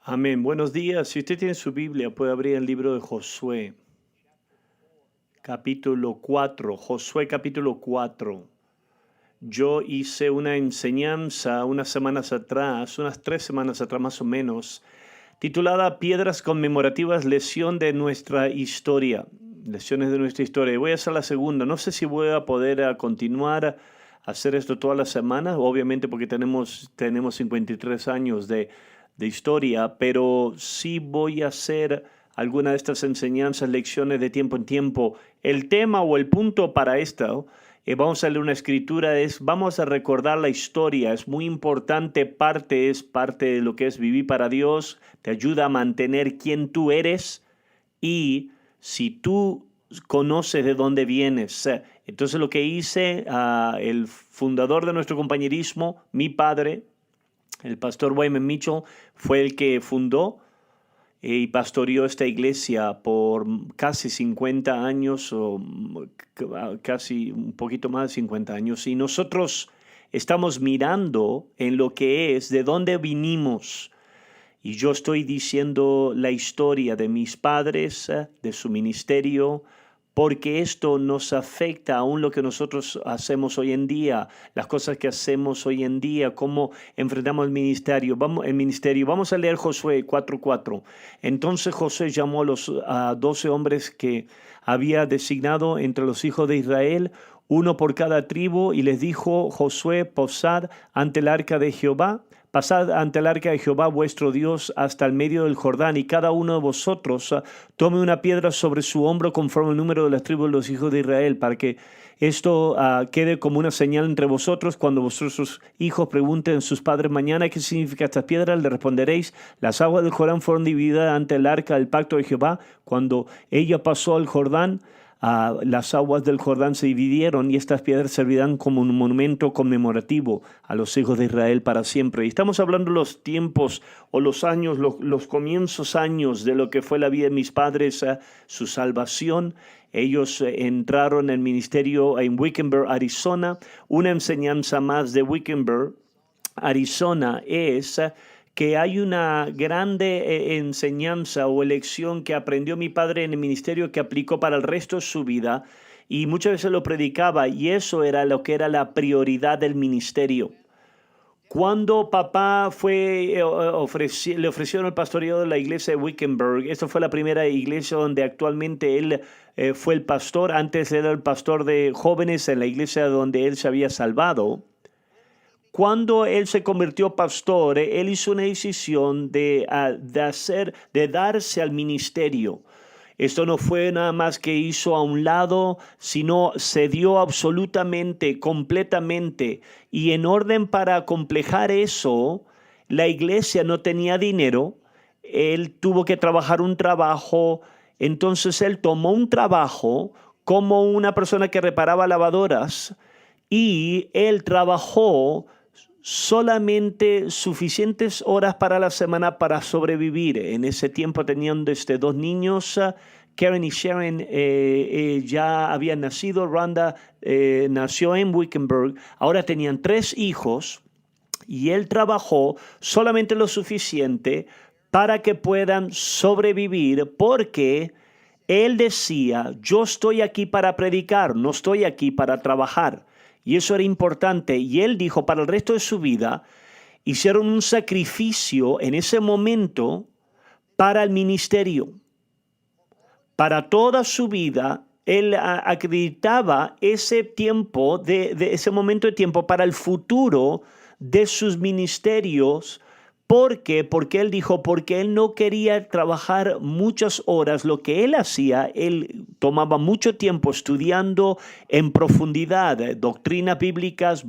Amén. Buenos días. Si usted tiene su Biblia, puede abrir el libro de Josué, capítulo 4. Josué, capítulo 4. Yo hice una enseñanza unas semanas atrás, unas 3 semanas atrás más o menos, titulada Piedras conmemorativas, lección de nuestra historia. Lecciones de nuestra historia. Voy a hacer la segunda. No sé si voy a poder continuar a hacer esto todas las semanas, obviamente porque tenemos 53 años de historia, pero sí voy a hacer alguna de estas enseñanzas, lecciones de tiempo en tiempo. El tema o el punto para esto, vamos a leer una escritura, vamos a recordar la historia. Es muy importante, es parte de lo que es vivir para Dios, te ayuda a mantener quién tú eres y si tú conoces de dónde vienes. Entonces lo que hice, el fundador de nuestro compañerismo, mi padre, el pastor Wayman Mitchell, fue el que fundó y pastoreó esta iglesia por casi 50 años o casi un poquito más de 50 años. Y nosotros estamos mirando en lo que es, de dónde vinimos. Y yo estoy diciendo la historia de mis padres, de su ministerio, porque esto nos afecta aún lo que nosotros hacemos hoy en día, las cosas que hacemos hoy en día, cómo enfrentamos el ministerio. Vamos a leer Josué 4:4. Entonces Josué llamó a 12 hombres que había designado entre los hijos de Israel, uno por cada tribu, y les dijo: Josué, posad ante el arca de Jehová. Pasad ante el arca de Jehová vuestro Dios hasta el medio del Jordán, y cada uno de vosotros tome una piedra sobre su hombro conforme el número de las tribus de los hijos de Israel, para que esto quede como una señal entre vosotros. Cuando vuestros hijos pregunten a sus padres mañana qué significa estas piedras, le responderéis: las aguas del Jordán fueron divididas ante el arca del pacto de Jehová. Cuando ella pasó al Jordán, las aguas del Jordán se dividieron, y estas piedras servirán como un monumento conmemorativo a los hijos de Israel para siempre. Y estamos hablando de los tiempos o los años, los comienzos años de lo que fue la vida de mis padres, su salvación. Ellos entraron en el ministerio en Wickenburg, Arizona. Una enseñanza más de Wickenburg, Arizona, es que hay una grande enseñanza o lección que aprendió mi padre en el ministerio, que aplicó para el resto de su vida, y muchas veces lo predicaba, y eso era lo que era la prioridad del ministerio. Cuando papá le ofrecieron el pastoreo de la iglesia de Wickenburg. Esta fue la primera iglesia donde actualmente él fue el pastor. Antes era el pastor de jóvenes en la iglesia donde él se había salvado. Cuando él se convirtió pastor, él hizo una decisión de darse al ministerio. Esto no fue nada más que hizo a un lado, sino se dio absolutamente, completamente. Y en orden para complejar eso, la iglesia no tenía dinero. Él tuvo que trabajar un trabajo. Entonces él tomó un trabajo como una persona que reparaba lavadoras, y él trabajó solamente suficientes horas para la semana para sobrevivir. En ese tiempo tenían dos niños. Karen y Sharon ya habían nacido. Rhonda nació en Wickenburg. Ahora tenían 3 hijos, y él trabajó solamente lo suficiente para que puedan sobrevivir, porque él decía: yo estoy aquí para predicar, no estoy aquí para trabajar. Y eso era importante. Y él dijo, para el resto de su vida, hicieron un sacrificio en ese momento para el ministerio. Para toda su vida, él acreditaba ese tiempo, de ese momento de tiempo para el futuro de sus ministerios. ¿Por qué? Porque él dijo, porque él no quería trabajar muchas horas. Lo que él hacía, él tomaba mucho tiempo estudiando en profundidad doctrinas bíblicas,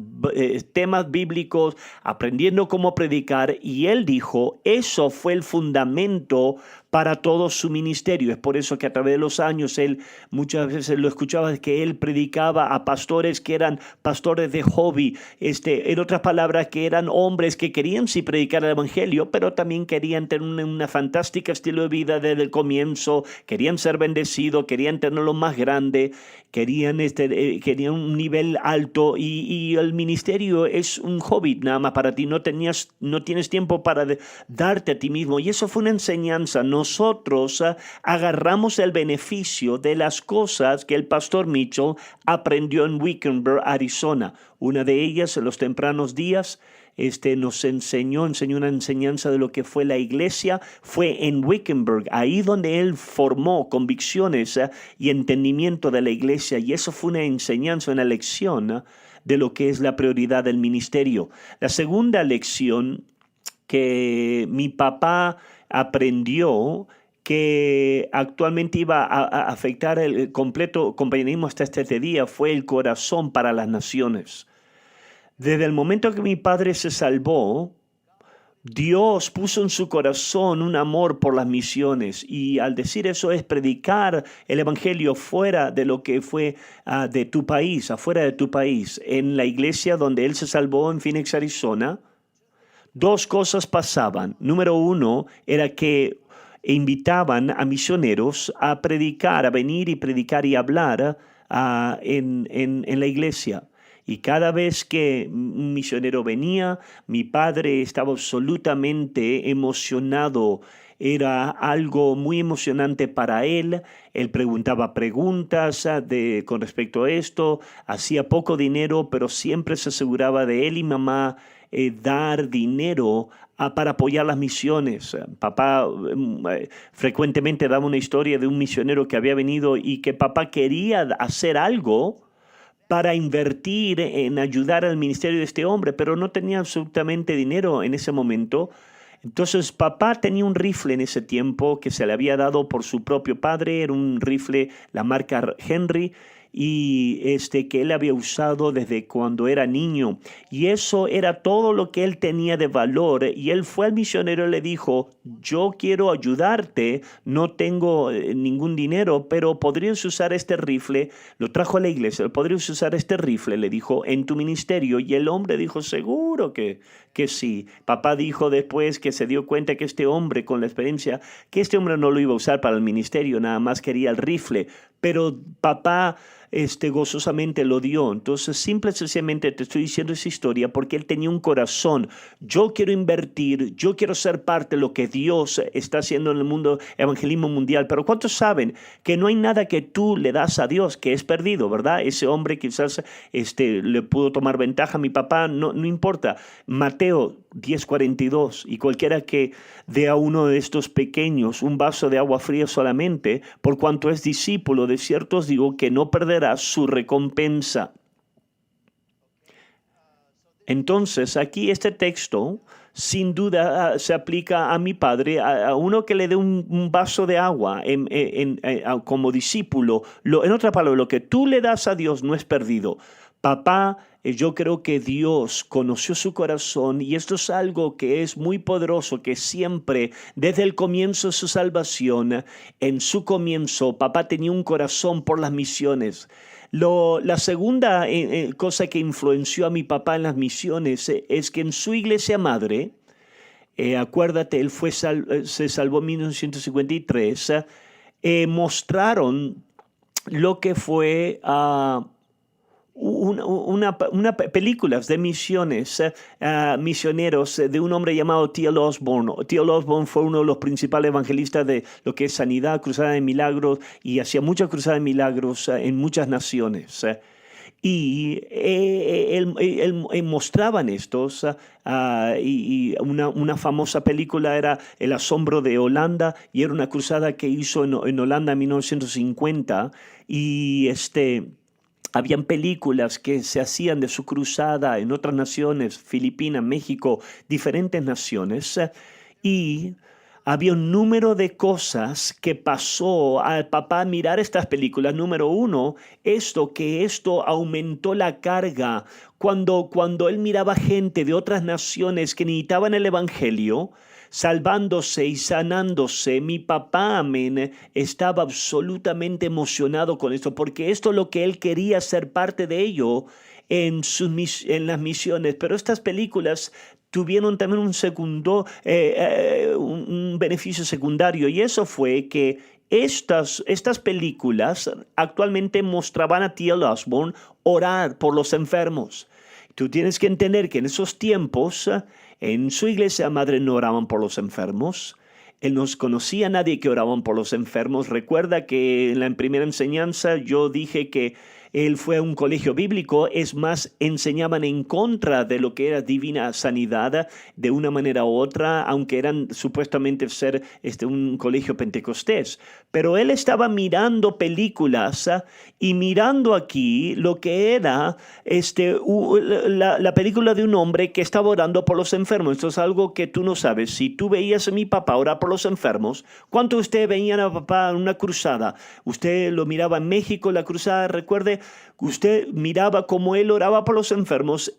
temas bíblicos, aprendiendo cómo predicar. Y él dijo, eso fue el fundamento para todo su ministerio. Es por eso que a través de los años él muchas veces lo escuchaba que él predicaba a pastores que eran pastores de hobby, en otras palabras, que eran hombres que querían sí predicar el evangelio, pero también querían tener una fantástica estilo de vida desde el comienzo, querían ser bendecidos, querían tenerlo más grande, querían un nivel alto y el ministerio es un hobby nada más para ti, no tienes tiempo para darte a ti mismo. Y eso fue una enseñanza. Nosotros agarramos el beneficio de las cosas que el pastor Mitchell aprendió en Wickenburg, Arizona. Una de ellas, en los tempranos días, nos enseñó una enseñanza de lo que fue la iglesia, fue en Wickenburg, ahí donde él formó convicciones y entendimiento de la iglesia, y eso fue una enseñanza, una lección de lo que es la prioridad del ministerio. La segunda lección que mi papá aprendió, que actualmente iba a afectar el completo compañerismo hasta este día, fue el corazón para las naciones. Desde el momento que mi padre se salvó, Dios puso en su corazón un amor por las misiones, y al decir eso es predicar el evangelio fuera de lo que fue de tu país, afuera de tu país. En la iglesia donde él se salvó en Phoenix, Arizona, dos cosas pasaban. Número uno era que invitaban a misioneros a predicar, a venir y predicar y hablar en la iglesia. Y cada vez que un misionero venía, mi padre estaba absolutamente emocionado. Era algo muy emocionante para él. Él preguntaba preguntas con respecto a esto. Hacía poco dinero, pero siempre se aseguraba de él y mamá dar dinero para apoyar las misiones. Papá frecuentemente daba una historia de un misionero que había venido y que papá quería hacer algo para invertir en ayudar al ministerio de este hombre, pero no tenía absolutamente dinero en ese momento. Entonces papá tenía un rifle en ese tiempo que se le había dado por su propio padre, era un rifle, la marca Henry, y que él había usado desde cuando era niño, y eso era todo lo que él tenía de valor. Y él fue al misionero y le dijo: yo quiero ayudarte, no tengo ningún dinero, pero podrías usar este rifle. Lo trajo a la iglesia. Podrías usar este rifle, le dijo, en tu ministerio. Y el hombre dijo: seguro que sí. Papá dijo después que se dio cuenta que este hombre, con la experiencia, que este hombre no lo iba a usar para el ministerio, nada más quería el rifle, pero papá gozosamente lo dio. Entonces, simple y sencillamente te estoy diciendo esa historia porque él tenía un corazón. Yo quiero invertir, yo quiero ser parte de lo que Dios está haciendo en el mundo, evangelismo mundial. Pero ¿cuántos saben que no hay nada que tú le das a Dios que es perdido, verdad? Ese hombre quizás le pudo tomar ventaja a mi papá, no importa. Mateo 10:42, y cualquiera que dé a uno de estos pequeños un vaso de agua fría solamente, por cuanto es discípulo, de cierto os digo que no perderá su recompensa. Entonces, aquí este texto sin duda se aplica a mi padre, a uno que le dé un vaso de agua como discípulo. En otra palabra, lo que tú le das a Dios no es perdido. Papá, yo creo que Dios conoció su corazón, y esto es algo que es muy poderoso, que siempre, desde el comienzo de su salvación, en su comienzo, papá tenía un corazón por las misiones. La segunda cosa que influenció a mi papá en las misiones es que en su iglesia madre, acuérdate, él se salvó en 1953, mostraron lo que fue películas de misiones, misioneros de un hombre llamado T.L. Osborne. T.L. Osborne fue uno de los principales evangelistas de lo que es sanidad, cruzada de milagros, y hacía muchas cruzadas de milagros en muchas naciones. Y él mostraban estos, y una famosa película era El asombro de Holanda, y era una cruzada que hizo en Holanda en 1950, y habían películas que se hacían de su cruzada en otras naciones, Filipinas, México, diferentes naciones, y había un número de cosas que pasó al papá mirar estas películas. Número uno, esto aumentó la carga. Cuando él miraba gente de otras naciones que necesitaban el evangelio, salvándose y sanándose. Mi papá, amén, estaba absolutamente emocionado con esto, porque esto es lo que él quería ser parte de ello en las misiones. Pero estas películas tuvieron también un beneficio secundario, y eso fue que estas películas actualmente mostraban a T.L. Osborne orar por los enfermos. Tú tienes que entender que en esos tiempos, en su iglesia madre no oraban por los enfermos. Él no conocía a nadie que oraban por los enfermos. Recuerda que en la primera enseñanza yo dije que él fue a un colegio bíblico, es más, enseñaban en contra de lo que era divina sanidad de una manera u otra, aunque eran supuestamente ser un colegio pentecostés. Pero él estaba mirando películas y mirando aquí lo que era la película de un hombre que estaba orando por los enfermos. Esto es algo que tú no sabes. Si tú veías a mi papá orar por los enfermos, ¿cuánto usted veía a papá en una cruzada? Usted lo miraba en México, la cruzada, recuerde, usted miraba cómo él oraba por los enfermos.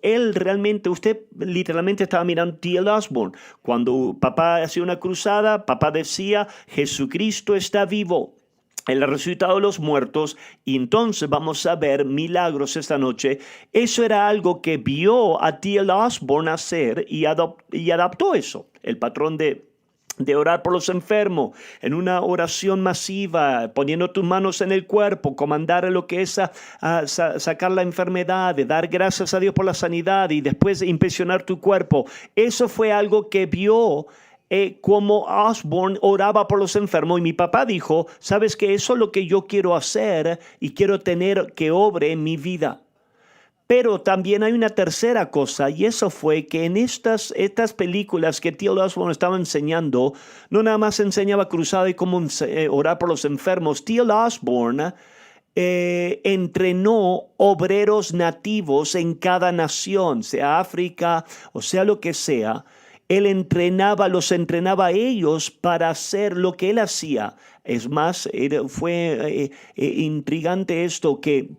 Usted literalmente estaba mirando T.L. Osborne. Cuando papá hacía una cruzada, papá decía, Jesucristo está vivo. Él ha resucitado de los muertos, y entonces vamos a ver milagros esta noche. Eso era algo que vio a T.L. Osborne hacer y adaptó eso, el patrón de orar por los enfermos, en una oración masiva, poniendo tus manos en el cuerpo, comandar lo que es sacar la enfermedad, de dar gracias a Dios por la sanidad y después inspeccionar tu cuerpo. Eso fue algo que vio como Osborne oraba por los enfermos, y mi papá dijo, ¿sabes qué? Eso es lo que yo quiero hacer y quiero tener que obre en mi vida. Pero también hay una tercera cosa, y eso fue que en estas películas que T.L. Osborne estaba enseñando, no nada más enseñaba cruzada y cómo orar por los enfermos. T.L. Osborne entrenó obreros nativos en cada nación, sea África o sea lo que sea. Él los entrenaba a ellos para hacer lo que él hacía. Es más, fue intrigante esto que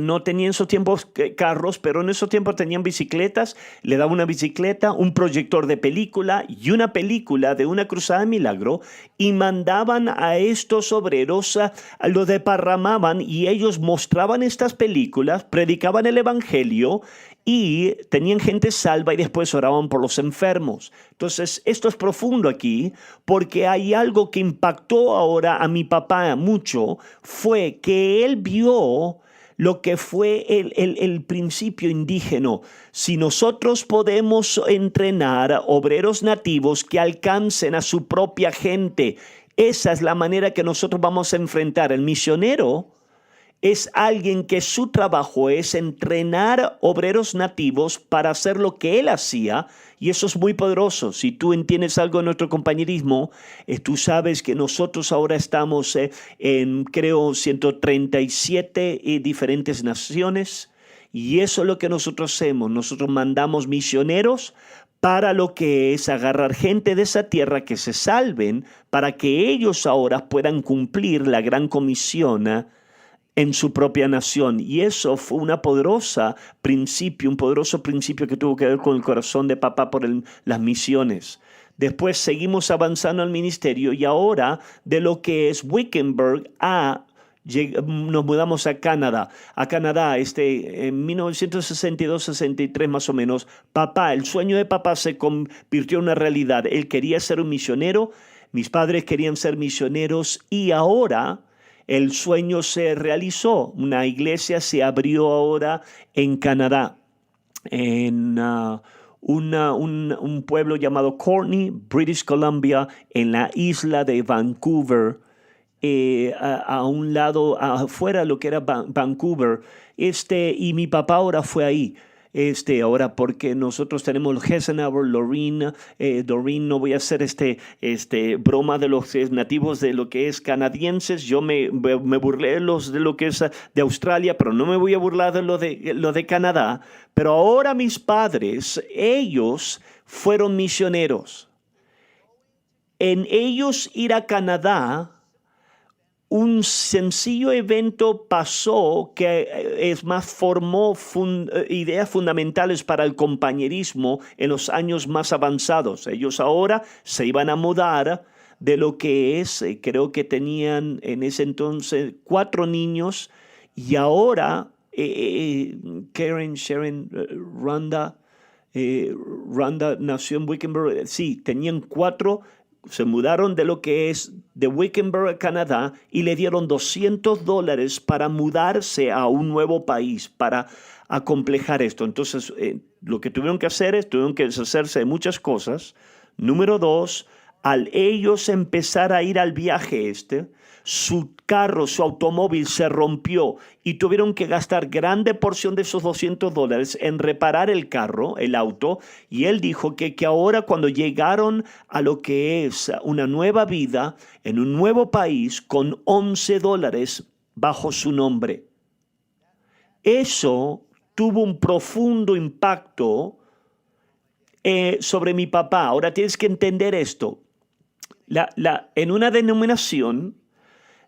no tenían en esos tiempos carros, pero en esos tiempos tenían bicicletas. Le daba una bicicleta, un proyector de película y una película de una cruzada de milagro, y mandaban a estos obreros, los desparramaban, y ellos mostraban estas películas, predicaban el evangelio y tenían gente salva, y después oraban por los enfermos. Entonces, esto es profundo aquí, porque hay algo que impactó ahora a mi papá mucho, fue que él vio lo que fue el principio indígena. Si nosotros podemos entrenar obreros nativos que alcancen a su propia gente, esa es la manera que nosotros vamos a enfrentar. El misionero es alguien que su trabajo es entrenar obreros nativos para hacer lo que él hacía, y eso es muy poderoso. Si tú entiendes algo de nuestro compañerismo, tú sabes que nosotros ahora estamos en, creo, 137 diferentes naciones, y eso es lo que nosotros hacemos. Nosotros mandamos misioneros para lo que es agarrar gente de esa tierra que se salven, para que ellos ahora puedan cumplir la gran comisión en su propia nación. Y eso fue un poderoso principio que tuvo que ver con el corazón de papá por las misiones. Después seguimos avanzando al ministerio, y ahora de lo que es Wickenburg nos mudamos a Canadá. En 1962-63 más o menos, el sueño de papá se convirtió en una realidad. Él quería ser un misionero, mis padres querían ser misioneros, y ahora el sueño se realizó. Una iglesia se abrió ahora en Canadá, en un pueblo llamado Courtenay, British Columbia, en la isla de Vancouver, a un lado, afuera de lo que era Vancouver. Y mi papá ahora fue ahí. Ahora porque nosotros tenemos Eisenhower, Doreen, no voy a hacer broma de los nativos de lo que es canadienses. Yo me burlé de lo que es de Australia, pero no me voy a burlar de lo de Canadá. Pero ahora mis padres, ellos fueron misioneros. En ellos ir a Canadá un sencillo evento pasó que es más formó ideas fundamentales para el compañerismo en los años más avanzados. Ellos ahora se iban a mudar de lo que es, creo que tenían en ese entonces 4 niños y ahora Karen, Sharon, Rhonda nació en Wickenburg. Sí, tenían 4. Se mudaron de lo que es de Wickenburg, Canadá, y le dieron $200 para mudarse a un nuevo país, para acomplejar esto. Entonces, lo que tuvieron que hacer es, tuvieron que deshacerse de muchas cosas. Número 2, al ellos empezar a ir al viaje su carro, su automóvil se rompió y tuvieron que gastar grande porción de esos $200 en reparar el carro, el auto, y él dijo que ahora cuando llegaron a lo que es una nueva vida en un nuevo país con $11 bajo su nombre. Eso tuvo un profundo impacto sobre mi papá. Ahora tienes que entender esto. En una denominación,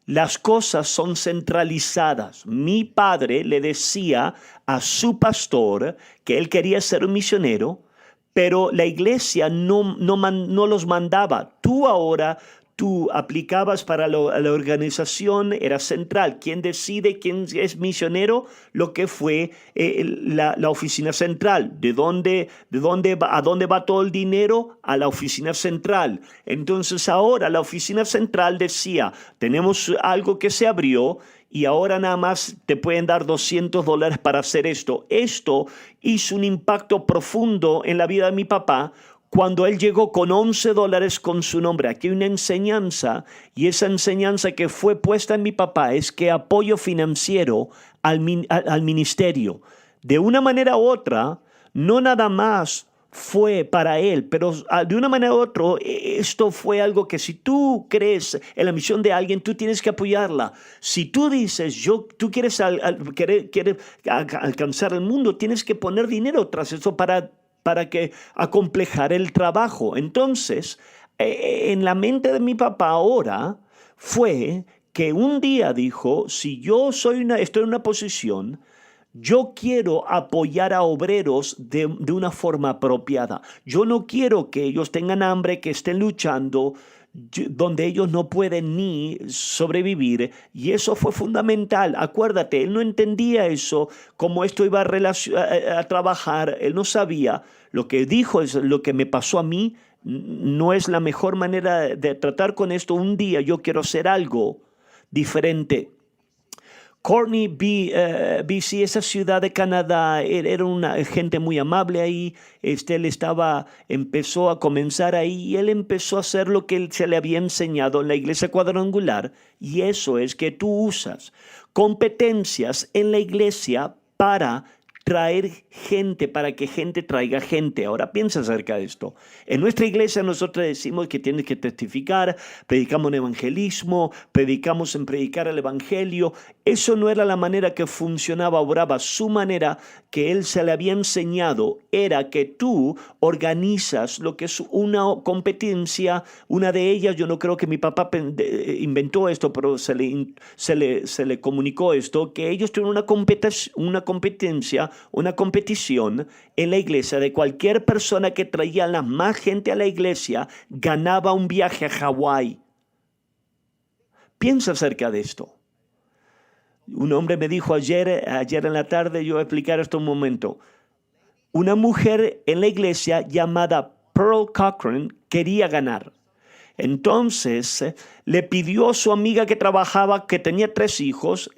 las cosas son centralizadas. Mi padre le decía a su pastor que él quería ser un misionero, pero la iglesia no los mandaba. Tú aplicabas para la organización, era central. ¿Quién decide quién es misionero? Lo que fue la oficina central. ¿A dónde va todo el dinero? A la oficina central. Entonces ahora la oficina central decía, tenemos algo que se abrió y ahora nada más te pueden dar $200 para hacer esto. Esto hizo un impacto profundo en la vida de mi papá, cuando él llegó con $11 con su nombre. Aquí hay una enseñanza, y esa enseñanza que fue puesta en mi papá es que apoyo financiero al ministerio. De una manera u otra, no nada más fue para él, pero de una manera u otra, esto fue algo que si tú crees en la misión de alguien, tú tienes que apoyarla. Si tú dices, tú quieres alcanzar el mundo, tienes que poner dinero tras eso para que acomplejar el trabajo. Entonces, en la mente de mi papá ahora fue que un día dijo, si yo estoy en una posición, yo quiero apoyar a obreros de una forma apropiada. Yo no quiero que ellos tengan hambre, que estén luchando, donde ellos no pueden ni sobrevivir, y eso fue fundamental. Acuérdate, él no entendía eso, cómo esto iba a trabajar, él no sabía. Lo que dijo es, lo que me pasó a mí no es la mejor manera de tratar con esto. Un día yo quiero hacer algo diferente. Courtney, BC, esa ciudad de Canadá, era una gente muy amable ahí. Él empezó a comenzar ahí y él empezó a hacer lo que se le había enseñado en la iglesia cuadrangular. Y eso es que tú usas competencias en la iglesia para traer gente, para que gente traiga gente. Ahora piensa acerca de esto. En nuestra iglesia nosotros decimos que tienes que testificar, predicamos en evangelismo, predicamos en predicar el evangelio. Eso no era la manera que funcionaba, obraba. Su manera que él se le había enseñado era que tú organizas lo que es una competencia. Una de ellas, yo no creo que mi papá inventó esto, pero se le comunicó esto, que ellos tienen una competencia, una competición en la iglesia de cualquier persona que traía la más gente a la iglesia ganaba un viaje a Hawái. Piensa acerca de esto. Un hombre me dijo ayer en la tarde, yo voy a explicar esto un momento. Una mujer en la iglesia llamada Pearl Cochran quería ganar. Entonces le pidió a su amiga que trabajaba, que tenía 3 hijos.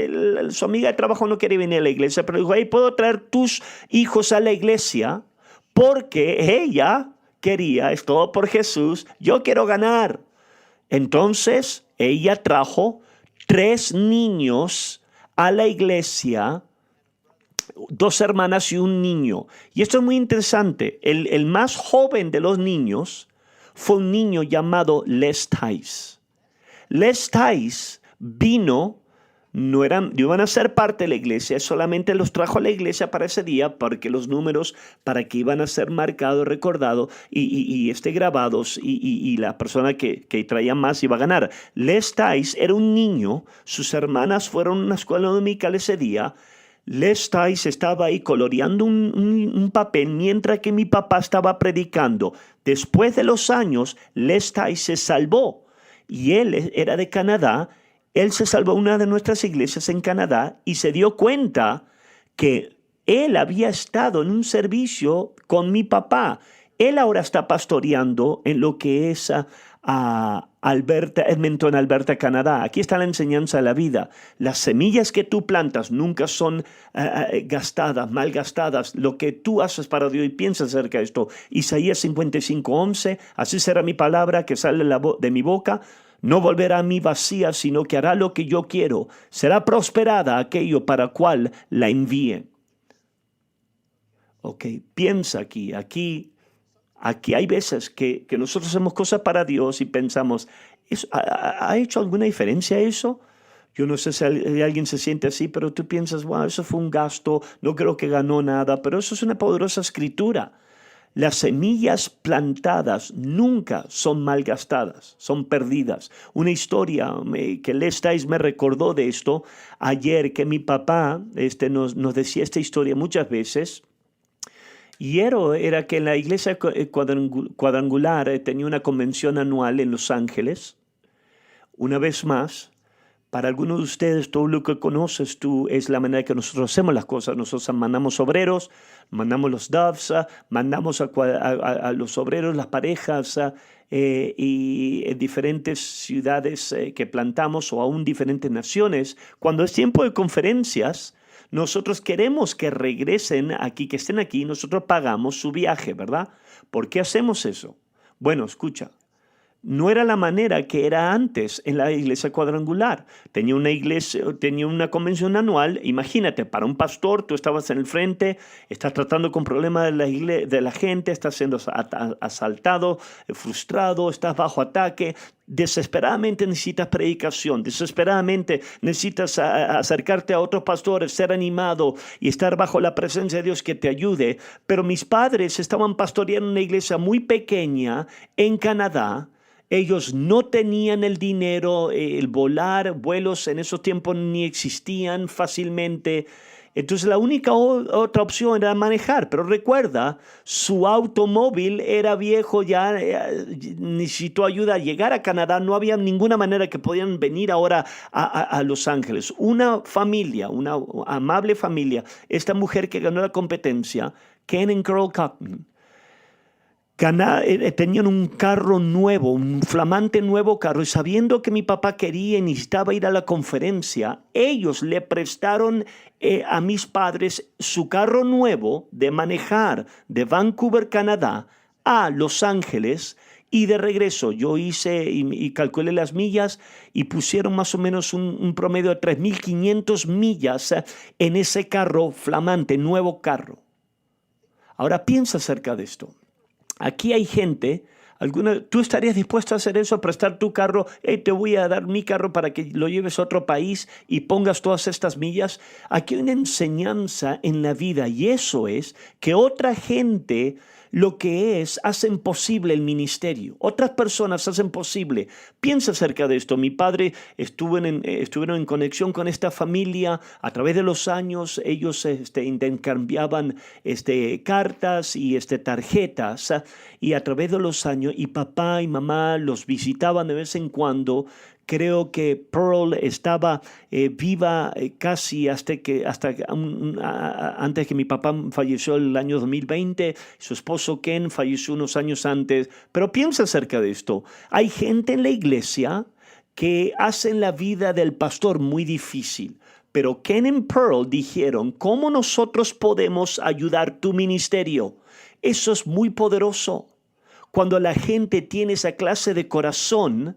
Su amiga de trabajo no quería venir a la iglesia, pero dijo, hey, ¿puedo traer tus hijos a la iglesia? Porque ella quería, es todo por Jesús, yo quiero ganar. Entonces ella trajo 3 niños a la iglesia, 2 hermanas y un niño. Y esto es muy interesante. El más joven de los niños fue un niño llamado Les Tice. Les Tice vino no iban a ser parte de la iglesia, solamente los trajo a la iglesia para ese día, porque los números, para que iban a ser marcados, recordados y grabados, y la persona que traía más iba a ganar. Les Tice era un niño, sus hermanas fueron a una escuela dominical ese día. Les Tice estaba ahí coloreando un papel mientras que mi papá estaba predicando. Después de los años, Les Tice se salvó y él era de Canadá. Él se salvó a una de nuestras iglesias en Canadá y se dio cuenta que él había estado en un servicio con mi papá. Él ahora está pastoreando en lo que es Edmonton, Alberta, Canadá. Aquí está la enseñanza de la vida. Las semillas que tú plantas nunca son gastadas, malgastadas. Lo que tú haces para Dios, y piensa acerca de esto. Isaías 55:11, así será mi palabra que sale de mi boca. No volverá a mí vacía, sino que hará lo que yo quiero. Será prosperada aquello para cual la envíe. Ok, piensa aquí hay veces que nosotros hacemos cosas para Dios y pensamos, ¿ha hecho alguna diferencia eso? Yo no sé si alguien se siente así, pero tú piensas, wow, eso fue un gasto, no creo que ganó nada, pero eso es una poderosa escritura. Las semillas plantadas nunca son malgastadas, son perdidas. Una historia que Les Tice me recordó de esto ayer, que mi papá nos decía esta historia muchas veces. Y era que en la iglesia cuadrangular tenía una convención anual en Los Ángeles. Una vez más, para algunos de ustedes, todo lo que conoces tú es la manera que nosotros hacemos las cosas. Nosotros mandamos obreros, mandamos los doves, mandamos a los obreros, las parejas, y en diferentes ciudades que plantamos, o aún diferentes naciones. Cuando es tiempo de conferencias, nosotros queremos que regresen aquí, que estén aquí, nosotros pagamos su viaje, ¿verdad? ¿Por qué hacemos eso? Bueno, escucha. No era la manera que era antes en la iglesia cuadrangular. Tenía una convención anual. Imagínate, para un pastor, tú estabas en el frente, estás tratando con problemas de la gente, estás siendo asaltado, frustrado, estás bajo ataque. Desesperadamente necesitas predicación, desesperadamente necesitas acercarte a otros pastores, ser animado y estar bajo la presencia de Dios que te ayude. Pero mis padres estaban pastoreando una iglesia muy pequeña en Canadá. Ellos no tenían el dinero, vuelos en esos tiempos ni existían fácilmente. Entonces la única otra opción era manejar. Pero recuerda, su automóvil era viejo, ya necesitó ayuda a llegar a Canadá. No había ninguna manera que podían venir ahora a Los Ángeles. Una familia, una amable familia, esta mujer que ganó la competencia, Ken y Carol Cochran, tenían un carro nuevo, un flamante nuevo carro, y sabiendo que mi papá quería y necesitaba ir a la conferencia, ellos le prestaron a mis padres su carro nuevo de manejar de Vancouver, Canadá, a Los Ángeles, y de regreso yo hice y calculé las millas y pusieron más o menos un promedio de 3,500 millas en ese carro flamante, nuevo carro. Ahora piensa acerca de esto. Aquí hay gente, ¿tú estarías dispuesto a hacer eso, a prestar tu carro? Te voy a dar mi carro para que lo lleves a otro país y pongas todas estas millas. Aquí hay una enseñanza en la vida, y eso es que otra gente hacen posible el ministerio. Otras personas hacen posible. Piensa acerca de esto. Mi padre estuvieron en conexión con esta familia. A través de los años, ellos intercambiaban cartas y tarjetas. Y a través de los años, y papá y mamá los visitaban de vez en cuando. Creo que Pearl estaba viva casi antes que mi papá falleció el año 2020. Su esposo Ken falleció unos años antes. Pero piensa acerca de esto. Hay gente en la iglesia que hacen la vida del pastor muy difícil. Pero Ken y Pearl dijeron, ¿cómo nosotros podemos ayudar tu ministerio? Eso es muy poderoso. Cuando la gente tiene esa clase de corazón.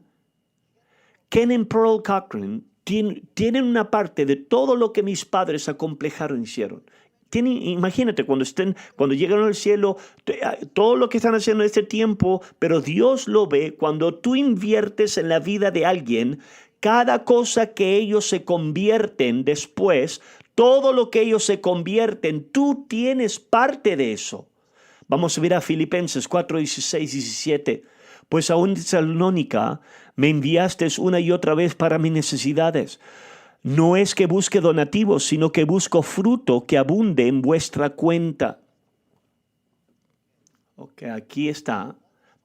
Ken y Pearl Cochran tienen una parte de todo lo que mis padres acomplejaron hicieron. Imagínate cuando llegaron al cielo, todo lo que están haciendo en este tiempo, pero Dios lo ve cuando tú inviertes en la vida de alguien Cada cosa que ellos se convierten después, todo lo que ellos se convierten, tú tienes parte de eso. Vamos a ver a Filipenses 4, 16, 17. Pues aún en Tesalónica me enviaste una y otra vez para mis necesidades. No es que busque donativos, sino que busco fruto que abunde en vuestra cuenta. Ok, aquí está.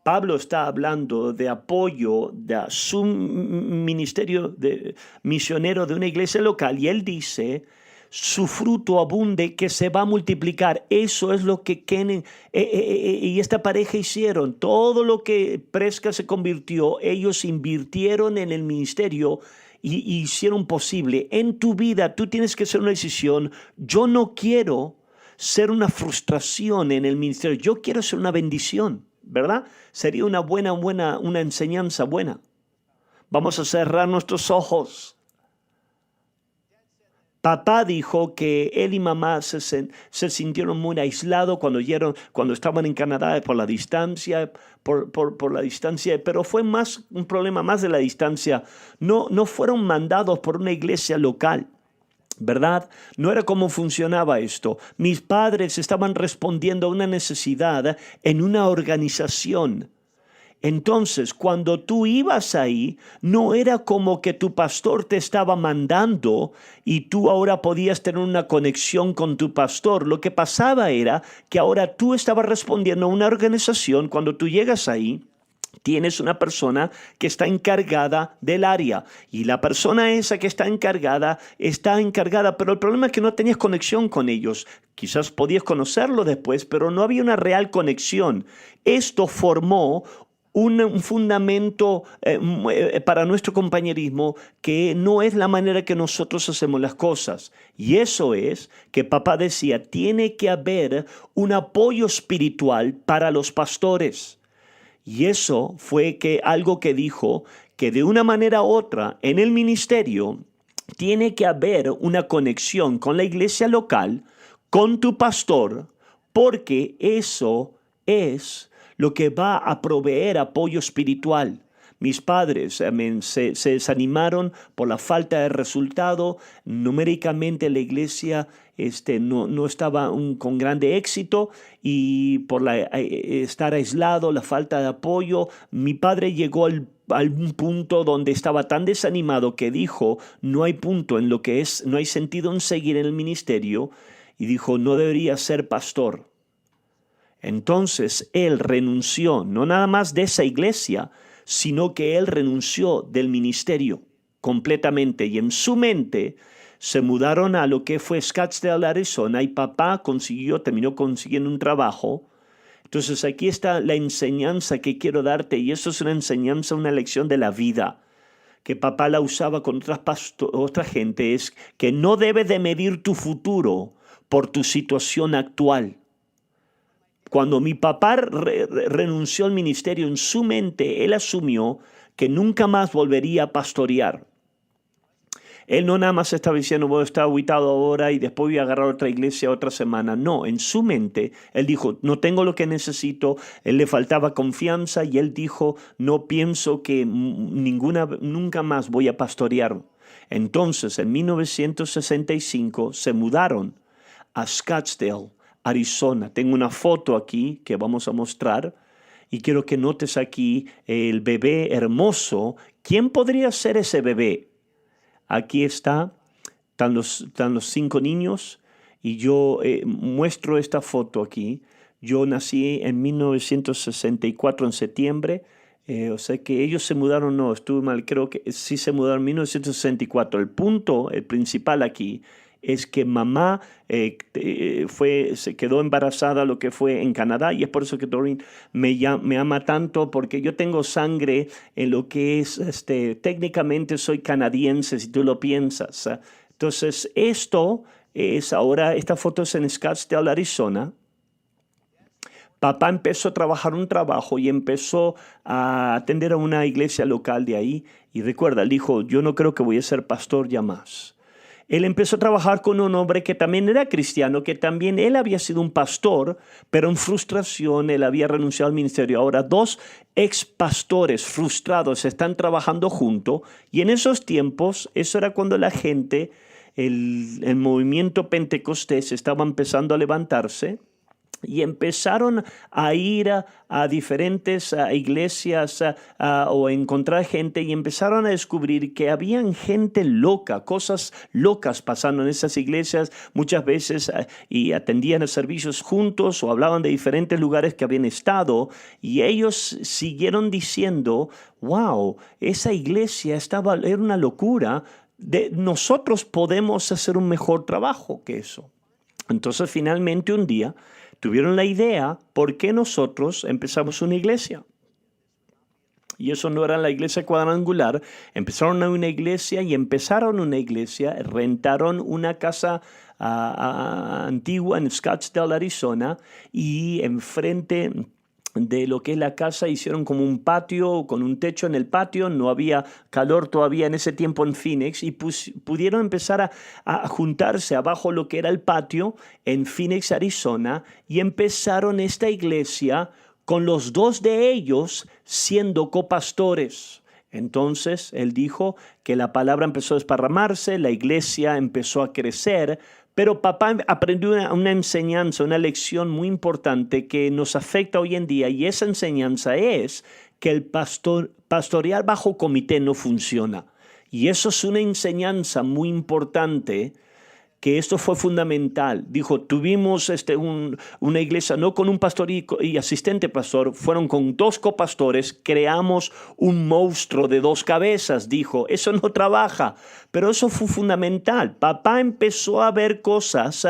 Pablo está hablando de apoyo de su ministerio de misionero de una iglesia local y él dice, su fruto abunde que se va a multiplicar. Eso es lo que Ken y esta pareja hicieron. Todo lo que Presca se convirtió, ellos invirtieron en el ministerio y hicieron posible. En tu vida tú tienes que hacer una decisión. Yo no quiero ser una frustración en el ministerio. Yo quiero ser una bendición, ¿verdad? Sería una enseñanza buena. Vamos a cerrar nuestros ojos. Papá dijo que él y mamá se sintieron muy aislados cuando estaban en Canadá por la distancia, por la distancia, pero fue más un problema más de la distancia. No fueron mandados por una iglesia local, ¿verdad? No era cómo funcionaba esto. Mis padres estaban respondiendo a una necesidad en una organización. Entonces, cuando tú ibas ahí, no era como que tu pastor te estaba mandando y tú ahora podías tener una conexión con tu pastor. Lo que pasaba era que ahora tú estabas respondiendo a una organización. Cuando tú llegas ahí, tienes una persona que está encargada del área y la persona esa que está encargada, pero el problema es que no tenías conexión con ellos. Quizás podías conocerlo después, pero no había una real conexión. Esto formó un fundamento para nuestro compañerismo que no es la manera que nosotros hacemos las cosas. Y eso es que papá decía, tiene que haber un apoyo espiritual para los pastores. Y eso fue algo que dijo que de una manera u otra en el ministerio tiene que haber una conexión con la iglesia local, con tu pastor, porque eso es lo que va a proveer apoyo espiritual. Mis padres se desanimaron por la falta de resultado. Numéricamente la iglesia no estaba con grande éxito y por estar aislado, la falta de apoyo, mi padre llegó a un punto donde estaba tan desanimado que dijo, no hay punto en lo que es, no hay sentido en seguir en el ministerio, y dijo, no debería ser pastor. Entonces él renunció, no nada más de esa iglesia, sino que él renunció del ministerio completamente y en su mente se mudaron a lo que fue Scottsdale, Arizona y papá terminó consiguiendo un trabajo. Entonces aquí está la enseñanza que quiero darte y eso es una enseñanza, una lección de la vida que papá la usaba con otra gente, es que no debes de medir tu futuro por tu situación actual. Cuando mi papá renunció al ministerio, en su mente él asumió que nunca más volvería a pastorear. Él no nada más estaba diciendo, voy a estar aguitado ahora y después voy a agarrar otra iglesia otra semana. No, en su mente él dijo, no tengo lo que necesito, él le faltaba confianza y él dijo, no pienso que nunca más voy a pastorear. Entonces, en 1965 se mudaron a Scottsdale, Arizona. Tengo una foto aquí que vamos a mostrar y quiero que notes aquí el bebé hermoso. ¿Quién podría ser ese bebé? Aquí están los 5 niños y yo muestro esta foto aquí. Yo nací en 1964 en septiembre, o sea que ellos se mudaron, no, estuve mal, creo que sí se mudaron en 1964. El principal aquí es que mamá se quedó embarazada lo que fue en Canadá y es por eso que Doreen me ama tanto porque yo tengo sangre en lo que es, técnicamente soy canadiense si tú lo piensas. Entonces esta foto es en Scottsdale, Arizona. Papá empezó a trabajar un trabajo y empezó a atender a una iglesia local de ahí y recuerda, él dijo, yo no creo que voy a ser pastor ya más. él empezó a trabajar con un hombre que también era cristiano, que también él había sido un pastor, pero en frustración él había renunciado al ministerio. Ahora, dos ex pastores frustrados están trabajando juntos, y en esos tiempos, eso era cuando la gente, el movimiento Pentecostés estaba empezando a levantarse. Y empezaron a ir a diferentes iglesias o a encontrar gente, y empezaron a descubrir que habían gente loca, cosas locas pasando en esas iglesias muchas veces, y atendían a servicios juntos o hablaban de diferentes lugares que habían estado, y ellos siguieron diciendo, wow, esa iglesia era una locura, nosotros podemos hacer un mejor trabajo que eso. Entonces finalmente un día tuvieron la idea, ¿por qué nosotros empezamos una iglesia? Y eso no era la iglesia cuadrangular. Empezaron una iglesia y empezaron una iglesia, rentaron una casa antigua en Scottsdale, Arizona, y enfrente de lo que es la casa hicieron como un patio con un techo en el patio. No había calor todavía en ese tiempo en Phoenix, y pudieron empezar a juntarse abajo lo que era el patio en Phoenix, Arizona, y empezaron esta iglesia con los dos de ellos siendo copastores. Entonces él dijo que la palabra empezó a desparramarse, la iglesia empezó a crecer. Pero papá aprendió una enseñanza, una lección muy importante que nos afecta hoy en día, y esa enseñanza es que el pastorear bajo comité no funciona. Y eso es una enseñanza muy importante, que esto fue fundamental. Dijo, tuvimos una iglesia no con un pastor y asistente pastor, fueron con dos copastores, creamos un monstruo de dos cabezas. Dijo, eso no trabaja, pero eso fue fundamental. Papá empezó a ver cosas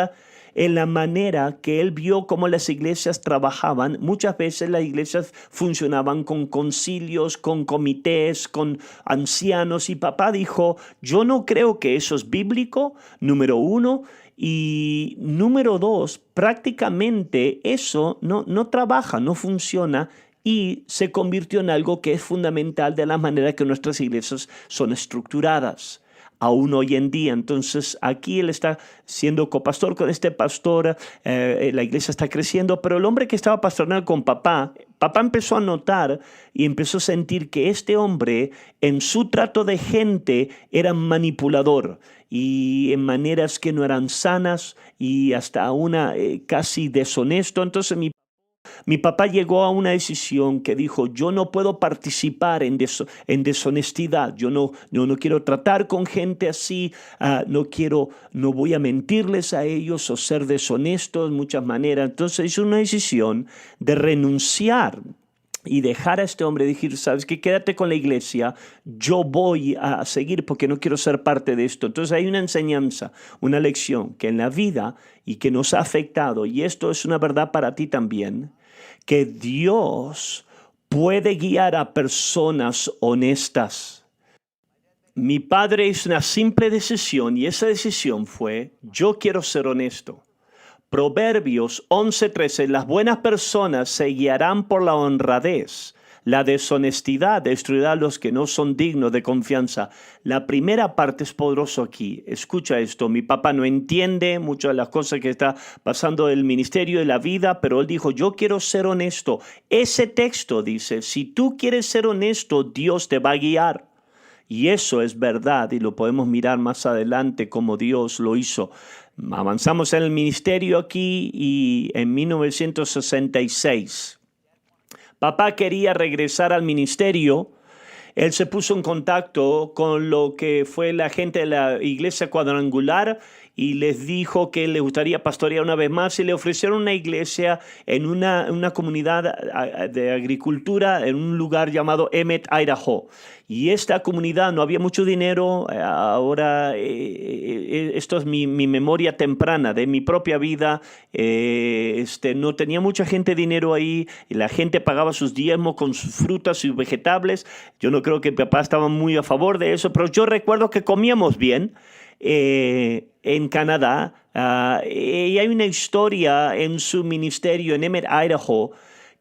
en la manera que él vio cómo las iglesias trabajaban. Muchas veces las iglesias funcionaban con concilios, con comités, con ancianos, y papá dijo, yo no creo que eso es bíblico, número uno, y número dos, prácticamente eso no trabaja, no funciona, y se convirtió en algo que es fundamental de la manera que nuestras iglesias son estructuradas aún hoy en día. Entonces aquí él está siendo copastor con este pastor, la iglesia está creciendo, pero el hombre que estaba pastoreando con papá empezó a notar y empezó a sentir que este hombre en su trato de gente era manipulador, y en maneras que no eran sanas, y hasta una casi deshonesto. Entonces mi papá llegó a una decisión que dijo, yo no puedo participar en deshonestidad, yo no quiero tratar con gente así, no voy a mentirles a ellos o ser deshonesto de muchas maneras. Entonces hizo una decisión de renunciar y dejar a este hombre, decir, ¿sabes qué? Quédate con la iglesia, yo voy a seguir porque no quiero ser parte de esto. Entonces hay una enseñanza, una lección que en la vida y que nos ha afectado, y esto es una verdad para ti también, que Dios puede guiar a personas honestas. Mi padre hizo una simple decisión, y esa decisión fue, yo quiero ser honesto. Proverbios 11:13, las buenas personas se guiarán por la honradez. La deshonestidad destruirá a los que no son dignos de confianza. La primera parte es poderoso aquí. Escucha esto. Mi papá no entiende muchas de las cosas que está pasando en el ministerio y la vida, pero él dijo, yo quiero ser honesto. Ese texto dice, si tú quieres ser honesto, Dios te va a guiar. Y eso es verdad, y lo podemos mirar más adelante como Dios lo hizo. Avanzamos en el ministerio aquí, y en 1966 papá quería regresar al ministerio. Él se puso en contacto con lo que fue la gente de la iglesia cuadrangular y les dijo que le gustaría pastorear una vez más, y le ofrecieron una iglesia en una comunidad de agricultura en un lugar llamado Emmett, Idaho. Y esta comunidad no había mucho dinero. Ahora, esto es mi memoria temprana de mi propia vida. No tenía mucha gente dinero ahí. Y la gente pagaba sus diezmos con sus frutas y vegetables. Yo no creo que mi papá estaba muy a favor de eso, pero yo recuerdo que comíamos bien. En Canadá, y hay una historia en su ministerio en Emmett, Idaho,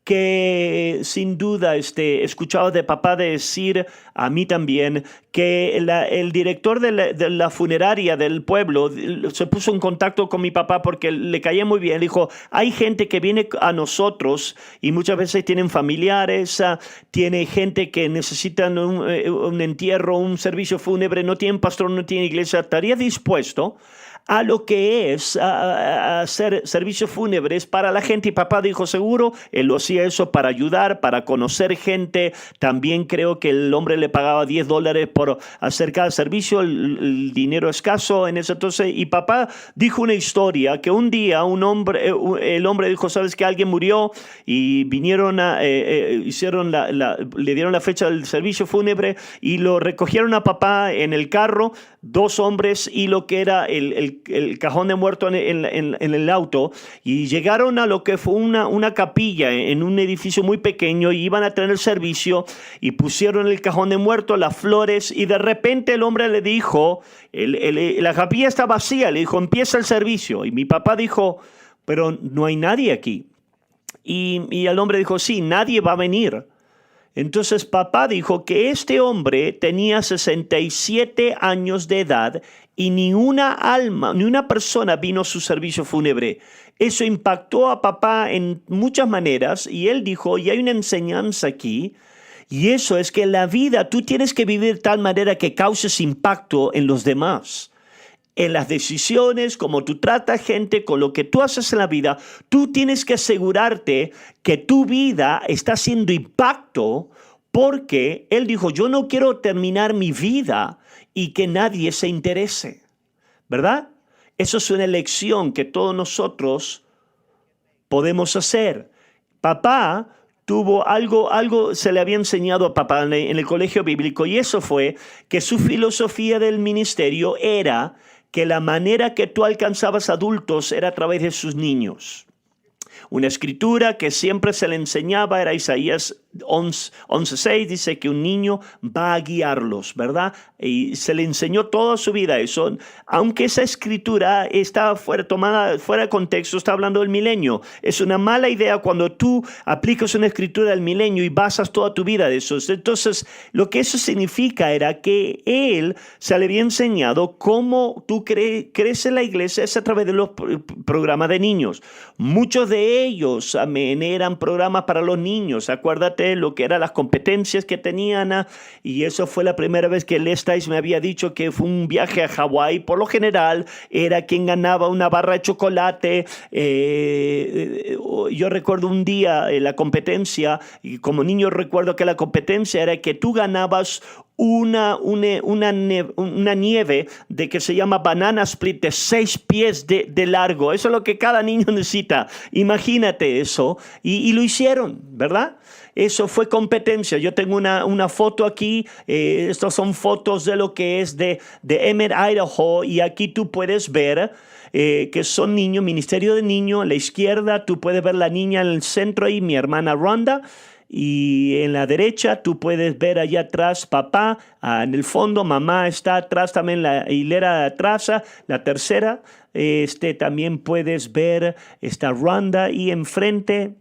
que sin duda escuchaba de papá decir a mí también que el director de la funeraria del pueblo se puso en contacto con mi papá porque le caía muy bien. Dijo, hay gente que viene a nosotros y muchas veces tienen familiares, tiene gente que necesitan un entierro, un servicio fúnebre, no tienen pastor, no tienen iglesia. ¿Estarías dispuesto a lo que es a hacer servicios fúnebres para la gente? Y papá dijo, seguro, él lo hacía eso para ayudar, para conocer gente. También creo que el hombre le pagaba $10 por hacer cada servicio, el dinero escaso en ese entonces. Y papá dijo una historia que un día el hombre dijo, ¿sabes que alguien murió? Y vinieron le dieron la fecha del servicio fúnebre y lo recogieron a papá en el carro, 2 hombres y lo que era el cajón de muerto en el auto, y llegaron a lo que fue una capilla en un edificio muy pequeño y iban a tener servicio y pusieron el cajón de muerto, las flores, y de repente el hombre le dijo, la capilla está vacía, le dijo, empieza el servicio. Y mi papá dijo, pero no hay nadie aquí. Y el hombre dijo, sí, nadie va a venir. Entonces papá dijo que este hombre tenía 67 años de edad y ni una alma, ni una persona vino a su servicio fúnebre. Eso impactó a papá en muchas maneras y él dijo, y hay una enseñanza aquí, y eso es que en la vida tú tienes que vivir de tal manera que causes impacto en los demás. En las decisiones, como tú tratas gente, con lo que tú haces en la vida, tú tienes que asegurarte que tu vida está haciendo impacto, porque él dijo, yo no quiero terminar mi vida y que nadie se interese, ¿verdad? Eso es una elección que todos nosotros podemos hacer. Papá tuvo algo se le había enseñado a papá en el colegio bíblico, y eso fue que su filosofía del ministerio era que la manera que tú alcanzabas adultos era a través de sus niños. Una escritura que siempre se le enseñaba era Isaías 11:6, dice que un niño va a guiarlos, ¿verdad? Y se le enseñó toda su vida eso, aunque esa escritura está tomada fuera de contexto, está hablando del milenio. Es una mala idea cuando tú aplicas una escritura del milenio y basas toda tu vida de eso. Entonces, lo que eso significa era que él se le había enseñado cómo tú creces la iglesia es a través de los programas de niños. Muchos de ellos, amén, eran programas para los niños. Acuérdate lo que eran las competencias que tenían, y eso fue la primera vez que Les Tice me había dicho que fue un viaje a Hawái. Por lo general era quien ganaba una barra de chocolate. Yo recuerdo un día la competencia, y como niño recuerdo que la competencia era que tú ganabas una nieve de que se llama banana split de 6 pies de largo. Eso es lo que cada niño necesita. Imagínate eso. Y lo hicieron, ¿verdad? Eso fue competencia. Yo tengo una foto aquí. Estas son fotos de lo que es de Emmett, Idaho. Y aquí tú puedes ver que son niños, ministerio de niños. A la izquierda tú puedes ver la niña en el centro ahí, mi hermana Rhonda. Y en la derecha tú puedes ver allá atrás papá, en el fondo mamá está atrás también, la hilera de atrás, la tercera, también puedes ver esta Rhonda y enfrente.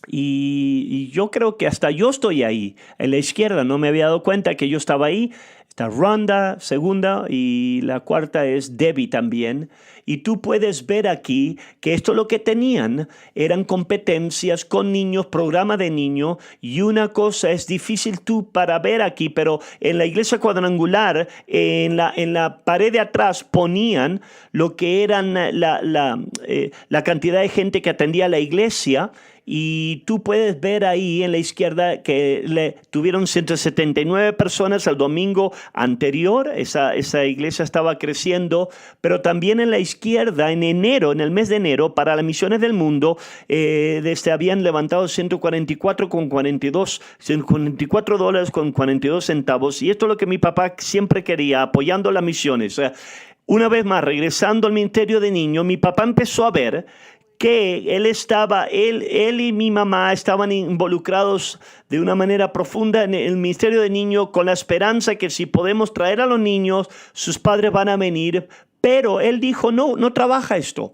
Y yo creo que hasta yo estoy ahí, en la izquierda, no me había dado cuenta que yo estaba ahí. Está Rhonda, segunda, y la cuarta es Debbie también. Y tú puedes ver aquí que esto lo que tenían eran competencias con niños, programa de niños, y una cosa es difícil tú para ver aquí, pero en la iglesia cuadrangular, en la pared de atrás ponían lo que eran la cantidad de gente que atendía a la iglesia. Y tú puedes ver ahí en la izquierda que tuvieron 179 personas el domingo anterior. Esa iglesia estaba creciendo. Pero también en la izquierda, en el mes de enero, para las misiones del mundo, habían levantado $144 con 42 centavos. Y esto es lo que mi papá siempre quería, apoyando las misiones. O sea, una vez más, regresando al ministerio de niños, mi papá empezó a ver que él y mi mamá estaban involucrados de una manera profunda en el ministerio de niños, con la esperanza que si podemos traer a los niños, sus padres van a venir. Pero él dijo, no trabaja esto.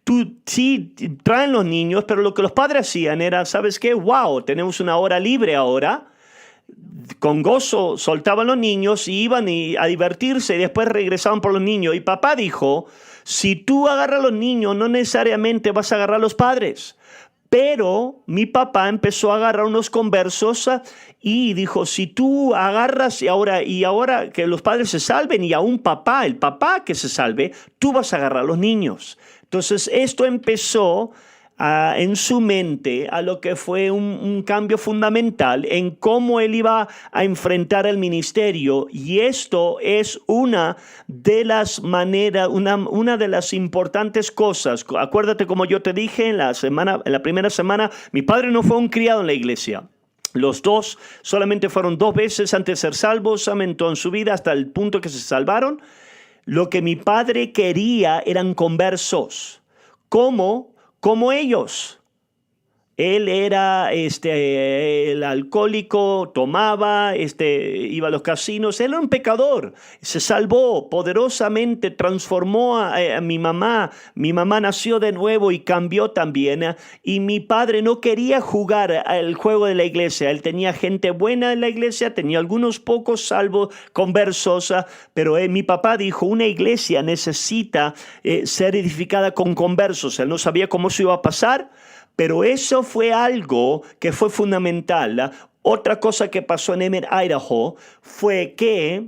tú sí traen los niños, pero lo que los padres hacían era, ¿sabes qué? Wow, tenemos una hora libre ahora. Con gozo soltaban los niños y iban a divertirse y después regresaban por los niños. Y papá dijo, si tú agarras a los niños, no necesariamente vas a agarrar a los padres. Pero mi papá empezó a agarrar unos conversos y dijo, si tú agarras y ahora que los padres se salven y a un papá, el papá que se salve, tú vas a agarrar a los niños. Entonces esto empezó en su mente a lo que fue un cambio fundamental en cómo él iba a enfrentar el ministerio. Y esto es una de las maneras, una de las importantes cosas. Acuérdate, como yo te dije en la primera semana, mi padre no fue un criado en la iglesia. Los dos solamente fueron 2 veces antes de ser salvos en su vida hasta el punto que se salvaron. Lo que mi padre quería eran conversos. Como ellos. Él era el alcohólico, tomaba, iba a los casinos. Él era un pecador. Se salvó poderosamente, transformó a mi mamá. Mi mamá nació de nuevo y cambió también. Y mi padre no quería jugar al juego de la iglesia. Él tenía gente buena en la iglesia, tenía algunos pocos salvos, conversos. Pero mi papá dijo, una iglesia necesita ser edificada con conversos. Él no sabía cómo eso iba a pasar. Pero eso fue algo que fue fundamental. Otra cosa que pasó en Emmett, Idaho, fue que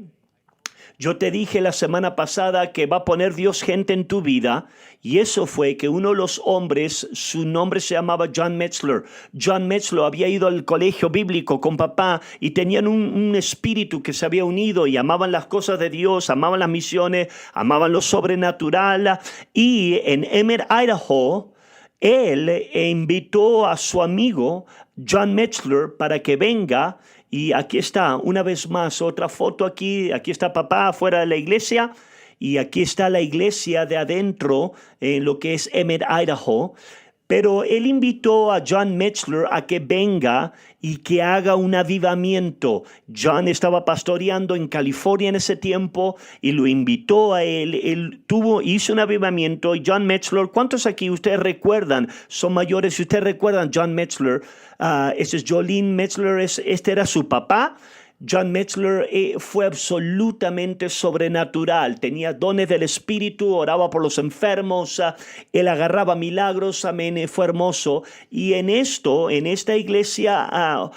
yo te dije la semana pasada que va a poner Dios gente en tu vida. Y eso fue que uno de los hombres, su nombre se llamaba John Metzler. John Metzler había ido al colegio bíblico con papá y tenían un espíritu que se había unido y amaban las cosas de Dios, amaban las misiones, amaban lo sobrenatural. Y en Emmett, Idaho, él invitó a su amigo John Metzler para que venga. Y aquí está, una vez más, otra foto aquí. Aquí está papá afuera de la iglesia. Y aquí está la iglesia de adentro, en lo que es Emmett, Idaho. Pero él invitó a John Metzler a que venga y que haga un avivamiento. John estaba pastoreando en California en ese tiempo y lo invitó a él. Él hizo un avivamiento. Y John Metzler, ¿cuántos aquí ustedes recuerdan? Son mayores. Si ustedes recuerdan John Metzler, ese es Jolene Metzler, este era su papá. John Metzler fue absolutamente sobrenatural, tenía dones del Espíritu, oraba por los enfermos, él agarraba milagros, amén, fue hermoso. Y en esta iglesia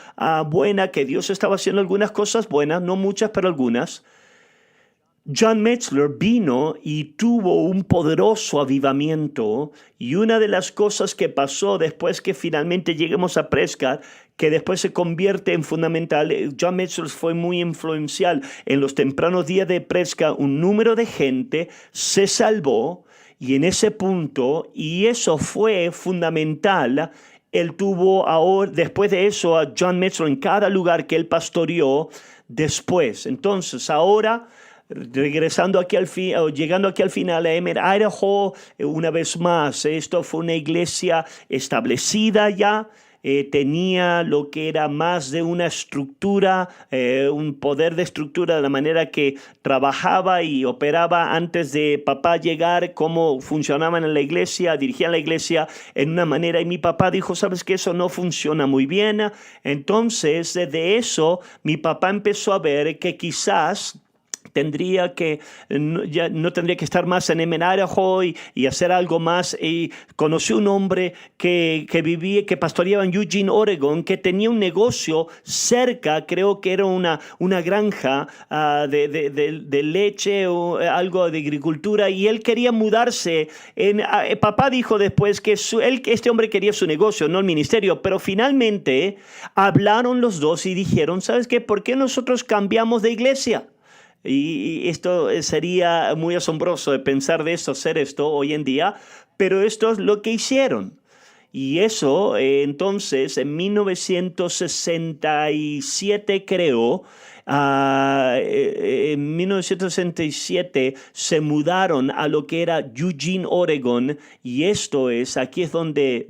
buena, que Dios estaba haciendo algunas cosas buenas, no muchas, pero algunas, John Metzler vino y tuvo un poderoso avivamiento, y una de las cosas que pasó después que finalmente lleguemos a Prescott, que después se convierte en fundamental, John Metzler fue muy influencial en los tempranos días de Prescott. Un número de gente se salvó y en ese punto, y eso fue fundamental. Él tuvo ahora, después de eso, a John Metzler en cada lugar que él pastoreó después. Entonces ahora, regresando aquí llegando aquí al final a Emmett, Idaho, una vez más, esto fue una iglesia establecida ya. Tenía lo que era más de una estructura, un poder de estructura, de la manera que trabajaba y operaba antes de papá llegar, cómo funcionaban en la iglesia, dirigían la iglesia en una manera. Y mi papá dijo, ¿sabes qué? Eso no funciona muy bien. Entonces, de eso, mi papá empezó a ver que quizás ya no tendría que estar más en Emmett, Idaho y hacer algo más. Y conoció un hombre que pastoreaba en Eugene, Oregon, que tenía un negocio cerca, creo que era una granja de leche o algo de agricultura, y él quería mudarse. Papá dijo después que este hombre quería su negocio, no el ministerio, pero finalmente hablaron los dos y dijeron, ¿sabes qué? ¿Por qué nosotros cambiamos de iglesia? Y esto sería muy asombroso de pensar de esto, hacer esto hoy en día, pero esto es lo que hicieron. Y eso, entonces, en 1967 creo, en 1967 se mudaron a lo que era Eugene, Oregon, y aquí es donde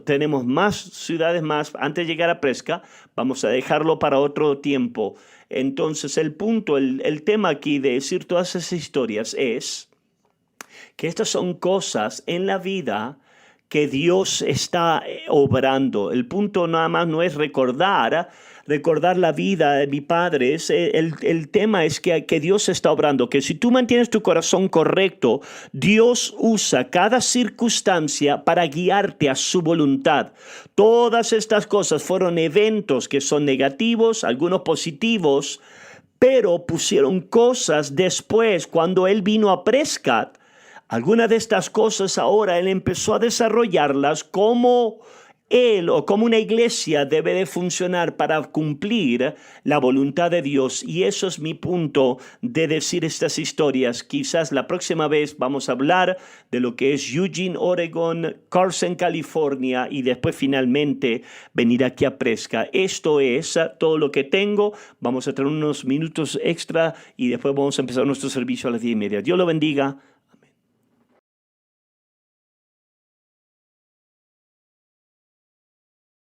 tenemos más ciudades más. Antes de llegar a Prescott, vamos a dejarlo para otro tiempo. Entonces el punto, el tema aquí de decir todas esas historias es que estas son cosas en la vida que Dios está obrando. El punto nada más no es recordar la vida de mi padre. El tema es que Dios está obrando, que si tú mantienes tu corazón correcto, Dios usa cada circunstancia para guiarte a su voluntad. Todas estas cosas fueron eventos que son negativos, algunos positivos, pero pusieron cosas después cuando él vino a Prescott. Algunas de estas cosas ahora él empezó a desarrollarlas como él o como una iglesia debe de funcionar para cumplir la voluntad de Dios. Y eso es mi punto de decir estas historias. Quizás la próxima vez vamos a hablar de lo que es Eugene, Oregon, Carson, California y después finalmente venir aquí a Prescott. Esto es todo lo que tengo. Vamos a tener unos minutos extra y después vamos a empezar nuestro servicio a las 10:30. Dios lo bendiga.